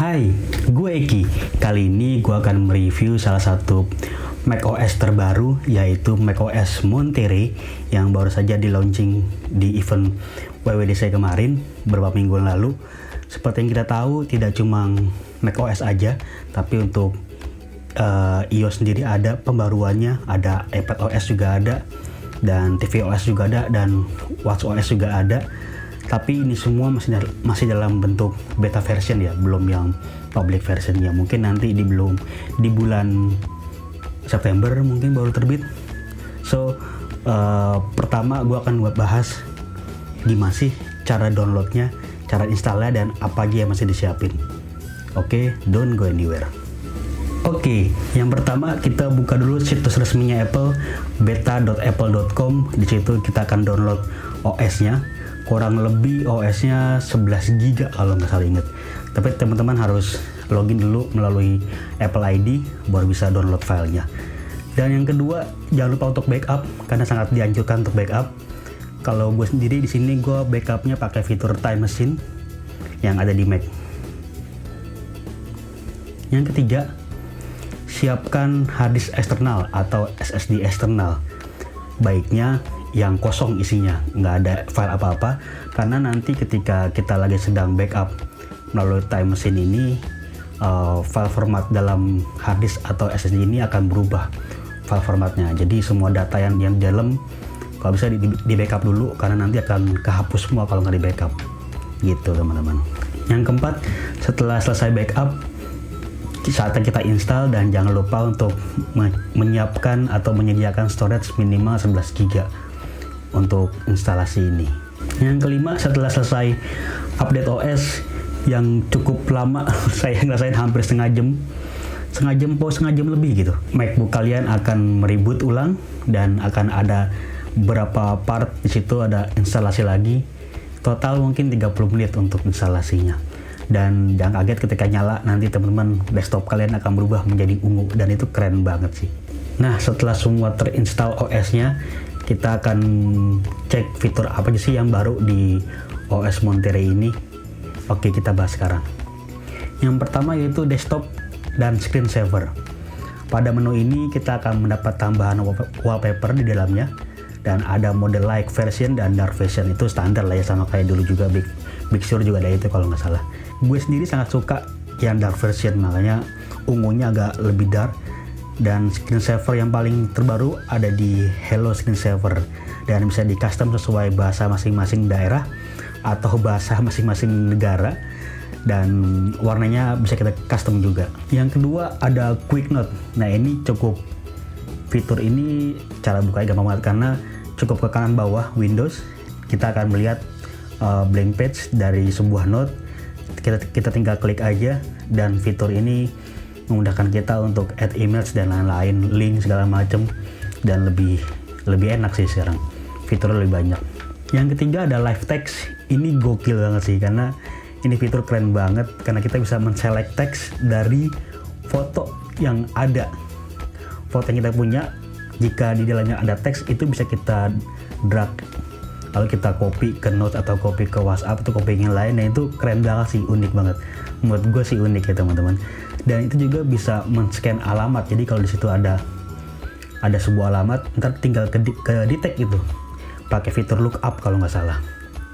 Hai, gue Eki. Kali ini gue akan mereview salah satu macOS terbaru, yaitu macOS Monterey yang baru saja di launching di event WWDC kemarin beberapa minggu lalu. Seperti yang kita tahu, tidak cuma macOS aja, tapi untuk iOS sendiri ada pembaruannya, ada iPadOS juga ada, dan tvOS juga ada, dan watchOS juga ada. Tapi ini semua masih dalam bentuk beta version ya, belum yang public versionnya. Mungkin nanti di bulan September mungkin baru terbit. So pertama gue akan bahas gimana sih cara downloadnya, cara installnya, dan apa aja yang masih disiapin. Oke, don't go anywhere. Oke, yang pertama kita buka dulu situs resminya Apple, beta.apple.com. Di situ kita akan download OS-nya. Kurang lebih OS-nya 11 GB kalau nggak salah inget. Tapi teman-teman harus login dulu melalui Apple ID baru bisa download filenya. Dan yang kedua, jangan lupa untuk backup karena sangat dianjurkan untuk backup. Kalau gue sendiri di sini gue backupnya pakai fitur Time Machine yang ada di Mac. Yang ketiga, siapkan harddisk eksternal atau SSD eksternal. Baiknya yang kosong isinya, nggak ada file apa-apa, karena nanti ketika kita lagi sedang backup melalui Time Machine ini, file format dalam harddisk atau SSD ini akan berubah file formatnya. Jadi semua data yang di dalam kalau bisa di backup dulu, karena nanti akan kehapus semua kalau nggak di backup gitu teman-teman. Yang keempat, setelah selesai backup, saatnya kita install, dan jangan lupa untuk menyiapkan atau menyediakan storage minimal 11 GB untuk instalasi ini. Yang kelima, setelah selesai update OS yang cukup lama, saya ngerasain hampir setengah jam lebih gitu, MacBook kalian akan mereboot ulang dan akan ada beberapa part di situ, ada instalasi lagi. Total mungkin 30 menit untuk instalasinya. Dan jangan kaget ketika nyala, nanti teman-teman desktop kalian akan berubah menjadi ungu, dan itu keren banget sih. Nah, setelah semua terinstall OS-nya, kita akan cek fitur apa aja sih yang baru di OS Monterey ini. Oke, kita bahas sekarang. Yang pertama yaitu desktop dan screensaver. Pada menu ini kita akan mendapat tambahan wallpaper di dalamnya, dan ada mode light version dan dark version. Itu standar lah ya, sama kayak dulu juga Big Sur juga ada itu kalau nggak salah. Gue sendiri sangat suka yang dark version, makanya ungunya agak lebih dark. Dan screensaver yang paling terbaru ada di Hello Screensaver, dan bisa di custom sesuai bahasa masing-masing daerah atau bahasa masing-masing negara, dan warnanya bisa kita custom juga. Yang kedua ada Quick Note. Nah, ini fitur ini cara bukanya gampang banget, karena cukup ke kanan bawah Windows kita akan melihat blank page dari sebuah note. Kita tinggal klik aja, dan fitur ini memudahkan kita untuk add emails dan lain-lain, link segala macam, dan lebih enak sih sekarang. Fiturnya lebih banyak. Yang ketiga ada live text. Ini gokil banget sih, karena ini fitur keren banget, karena kita bisa men-select text dari foto yang ada. Foto yang kita punya, jika di dalamnya ada teks, itu bisa kita drag, lalu kita copy ke notes atau copy ke WhatsApp atau copy yang lain. Nah, itu keren banget sih, unik banget. Menurut gue sih unik ya teman-teman. Dan itu juga bisa men-scan alamat. Jadi kalau di situ ada sebuah alamat, ntar tinggal ke detect itu pakai fitur lookup kalau nggak salah.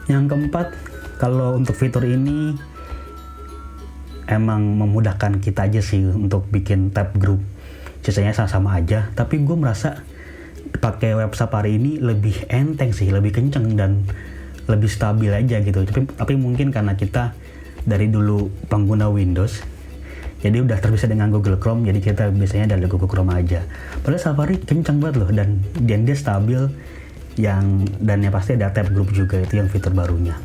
Yang keempat, kalau untuk fitur ini emang memudahkan kita aja sih untuk bikin tab group. Sisanya sama-sama aja, tapi gue merasa pakai Web Safari ini lebih enteng sih, lebih kenceng dan lebih stabil aja gitu. Tapi mungkin karena kita dari dulu pengguna Windows, jadi udah terbiasa dengan Google Chrome, jadi kita biasanya dari Google Chrome aja. Padahal Safari kenceng banget loh, dan dia stabil, dan yang pasti ada tab group juga, itu yang fitur barunya.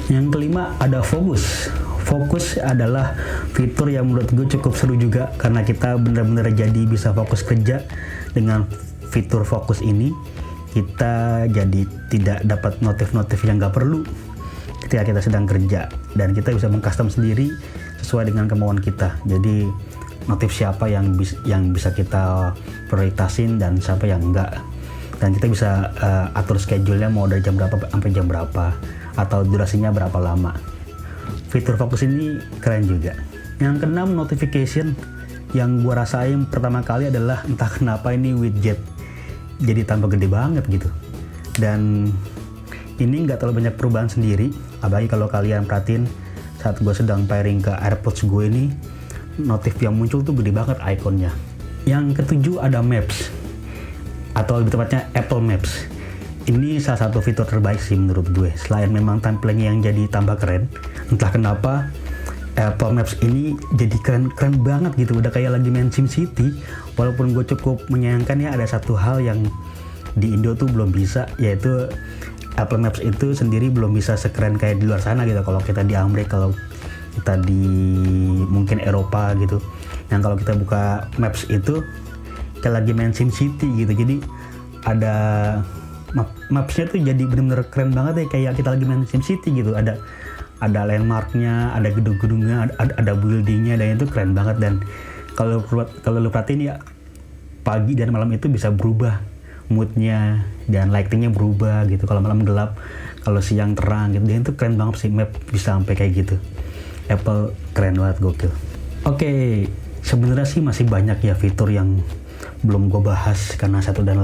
Yang kelima ada Focus. Focus adalah fitur yang menurut gue cukup seru juga, karena kita benar-benar jadi bisa fokus kerja. Dengan fitur Focus ini, kita jadi tidak dapat notif-notif yang gak perlu ketika kita sedang kerja, dan kita bisa mengcustom sendiri sesuai dengan kemauan kita. Jadi notif siapa yang bisa kita prioritasin dan siapa yang enggak, dan kita bisa atur schedule-nya mau dari jam berapa sampai jam berapa, atau durasinya berapa lama. fitur fokus ini keren juga. Yang keenam, notification. Yang gue rasain pertama kali adalah entah kenapa ini widget jadi tambah gede banget gitu. Dan ini nggak terlalu banyak perubahan sendiri, apalagi kalau kalian perhatiin saat gue sedang pairing ke AirPods gue ini, notif yang muncul tuh gede banget ikonnya. Yang ketujuh ada Maps, atau lebih tepatnya Apple Maps. Ini salah satu fitur terbaik sih menurut gue, selain memang tampilannya yang jadi tambah keren. Entah kenapa Apple Maps ini jadi keren banget gitu, udah kayak lagi main SimCity. Walaupun gue cukup menyayangkan ya, ada satu hal yang di Indo tuh belum bisa, yaitu Apple Maps itu sendiri belum bisa sekeren kayak di luar sana gitu. Kalau kita di Amerika, kalau kita di mungkin Eropa gitu, yang kalau kita buka Maps itu kayak lagi main SimCity gitu. Jadi ada Maps-nya tuh jadi bener-bener keren banget ya, kayak kita lagi main SimCity gitu. Ada landmarknya, ada gedung-gedungnya, ada buildingnya, dan itu keren banget. Dan kalau lu perhatiin ya, pagi dan malam itu bisa berubah moodnya dan lightingnya berubah gitu. Kalau malam gelap, kalau siang terang gitu. Dan itu keren banget sih, map bisa sampai kayak gitu. Apple keren banget, gokil. Oke, sebenarnya sih masih banyak ya fitur yang belum gue bahas karena satu dan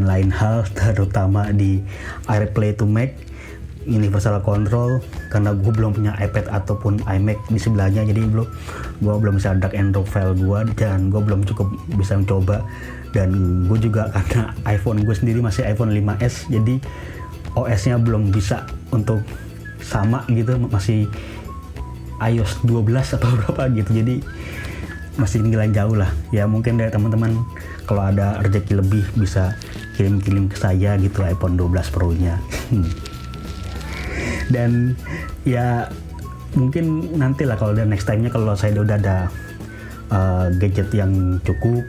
lain hal, terutama di AirPlay to Mac, Universal Control, karena gue belum punya iPad ataupun iMac di sebelahnya, jadi gue belum bisa drag and drop file gue, dan gue belum cukup bisa mencoba. Dan gue juga karena iPhone gue sendiri masih iPhone 5s, jadi OS-nya belum bisa untuk sama gitu, masih iOS 12 atau berapa gitu, jadi masih tinggalan jauh lah. Ya mungkin dari teman-teman kalau ada rezeki lebih bisa kirim-kirim ke saya gitu iPhone 12 Pro-nya. Dan ya mungkin nanti lah kalau next time-nya, kalau saya udah ada gadget yang cukup,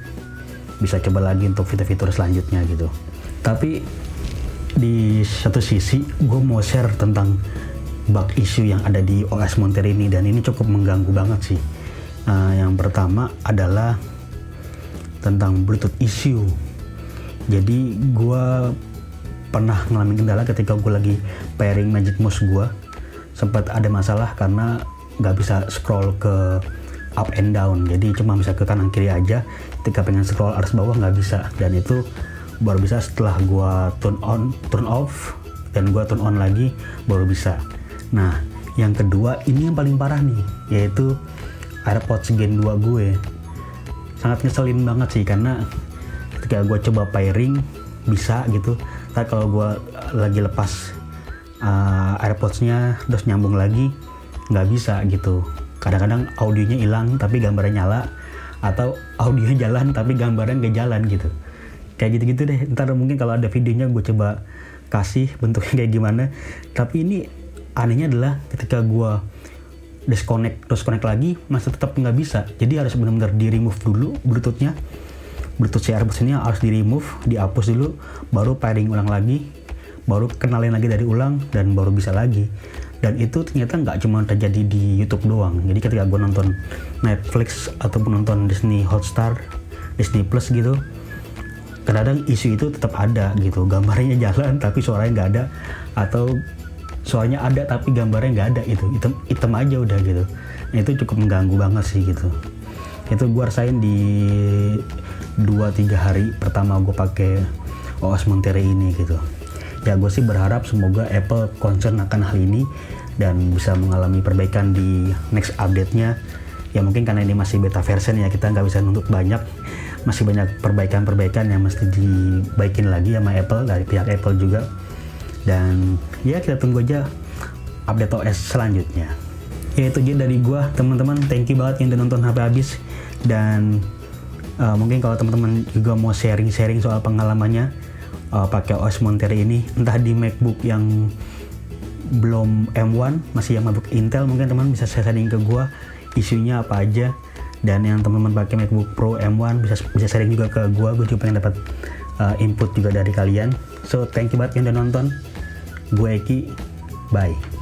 bisa coba lagi untuk fitur-fitur selanjutnya gitu. Tapi di satu sisi gue mau share tentang bug issue yang ada di OS Monterey ini, dan ini cukup mengganggu banget sih. Yang pertama adalah tentang Bluetooth issue. Jadi gue pernah ngalamin kendala ketika gue lagi pairing Magic Mouse gue, sempat ada masalah karena nggak bisa scroll ke up and down, jadi cuma bisa ke kanan kiri aja. Ketika pengen scroll arus bawah nggak bisa, dan itu baru bisa setelah gue turn off, dan gue turn on lagi baru bisa. Nah, yang kedua ini yang paling parah nih, yaitu AirPods Gen 2 gue. Sangat ngeselin banget sih, karena ketika gue coba pairing bisa gitu, tapi kalau gue lagi lepas AirPods-nya terus nyambung lagi nggak bisa gitu. Kadang-kadang audionya hilang tapi gambarnya nyala, atau audionya jalan tapi gambarnya nggak jalan gitu. Kayak gitu-gitu deh. Ntar mungkin kalau ada videonya gue coba kasih bentuknya kayak gimana. Tapi ini anehnya adalah ketika gue disconnect lagi masih tetap nggak bisa. Jadi harus benar-benar di remove dulu Bluetooth-nya. Bluetooth si AirPods ini harus di remove, dihapus dulu, baru pairing ulang lagi, baru kenalin lagi dari ulang, dan baru bisa lagi. Dan itu ternyata nggak cuma terjadi di YouTube doang. Jadi ketika gue nonton Netflix ataupun nonton Disney Hotstar, Disney Plus gitu, kadang-kadang isu itu tetap ada gitu. Gambarnya jalan tapi suaranya nggak ada, atau suaranya ada tapi gambarnya nggak ada, itu hitam aja udah gitu. Nah, itu cukup mengganggu banget sih gitu. Itu gue rasain di 2-3 hari pertama gue pakai OS Monterey ini gitu. Ya gue sih berharap semoga Apple concern akan hal ini dan bisa mengalami perbaikan di next update-nya. Ya mungkin karena ini masih beta version ya, kita nggak bisa nuntut banyak. Masih banyak perbaikan-perbaikan yang mesti dibaikin lagi sama Apple, dari pihak Apple juga. Dan ya kita tunggu aja update OS selanjutnya. Ya itu aja dari gue, teman-teman. Thank you banget yang udah nonton sampai habis. Dan mungkin kalau teman-teman juga mau sharing-sharing soal pengalamannya pakai OS Monterey ini, entah di MacBook yang belum M1, masih yang MacBook Intel, mungkin teman bisa sharing ke gua isunya apa aja. Dan yang teman-teman pakai MacBook Pro M1 bisa sharing juga ke gua juga pengen dapat input juga dari kalian. So thank you banget yang udah nonton. Gue Eki, bye.